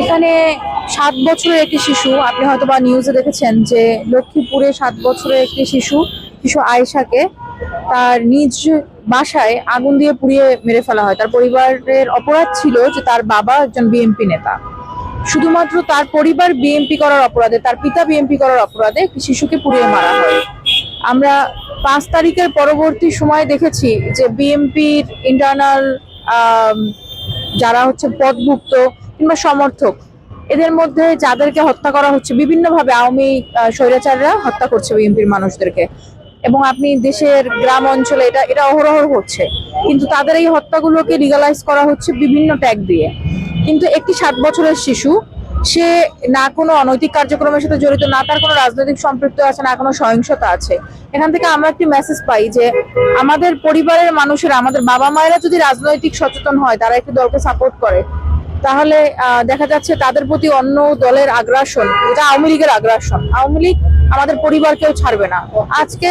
এখানে 7 বছরের একটি শিশু, আপনি হয়তো বা নিউজে দেখেছেন যে লক্ষ্মীপুরে 7 বছরের একটি শিশু শিশু আয়েশাকে তার নিজ বাসায় আগুন দিয়ে পুড়িয়ে মেরে ফেলা হয়। তার পরিবারের অপরাধ ছিল যে তার বাবা একজন বিএনপি নেতা। শুধুমাত্র তার পরিবার বিএনপি করার অপরাধে, তার পিতা বিএনপি করার অপরাধে একটি শিশুকে পুড়িয়ে মারা হয়। আমরা 5 তারিখের পরবর্তী সময়ে দেখেছি যে বিএনপির ইন্টারনাল যারা হচ্ছে পদভুক্ত কিংবা সমর্থক, এদের মধ্যে যাদেরকে হত্যা করা হচ্ছে বিভিন্নভাবে, আওয়ামী স্বৈরাচাররা হত্যা করছে বিএনপির মানুষদেরকে। এবং আপনি দেশের গ্রাম অঞ্চলে এটা এটা অহরহ হচ্ছে, কিন্তু তাদের এই হত্যাগুলোকে লিগালাইজ করা হচ্ছে বিভিন্ন ট্যাগ দিয়ে। কিন্তু একটি 7 বছরের শিশু, সে না কোনো অনৈতিক কার্যক্রমের সাথে জড়িত, না তার কোনো রাজনৈতিক সম্পৃক্ত আছে, না কোনো সহিংসতা আছে। এখান থেকে আমরা একটি মেসেজ পাই যে আমাদের পরিবারের মানুষেরা, আমাদের বাবা মায়েরা যদি রাজনৈতিক সচেতন হয়, তারা একটি দলকে সাপোর্ট করে, তাহলে দেখা যাচ্ছে তাদের প্রতি অন্য দলের আগ্রাসন, এটা আওয়ামী লীগের আগ্রাসন, আওয়ামী লীগ আমাদের পরিবারকেও ছাড়বে না। আজকে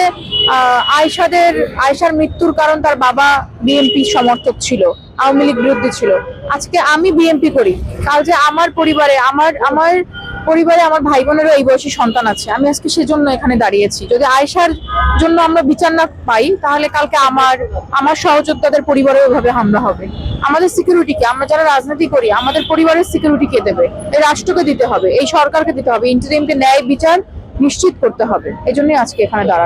আয়েশার মৃত্যুর কারণ তার বাবা বিএনপি সমর্থক ছিল, আওয়ামী লীগ বিরোধী ছিল। আজকে আমি বিএনপি করি, কাল যে আমার পরিবারে আমার ভাই বোনেরও এই বয়সী সন্তান আছে, আমি আজকে সেজন্য এখানে দাঁড়িয়েছি। যদি আয়েশার জন্য আমরা বিচার না পাই, তাহলে কালকে আমার সহযোদ্ধাদের পরিবারে ওইভাবে হামলা হবে। আমাদের সিকিউরিটি কে, আমরা যারা রাজনীতি করি, আমাদের পরিবারের সিকিউরিটি কে দেবে? এই রাষ্ট্রকে দিতে হবে, এই সরকারকে দিতে হবে, ইন্টারিমকে ন্যায় বিচার নিশ্চিত করতে হবে। এই জন্যই আজকে এখানে দাঁড়ানো।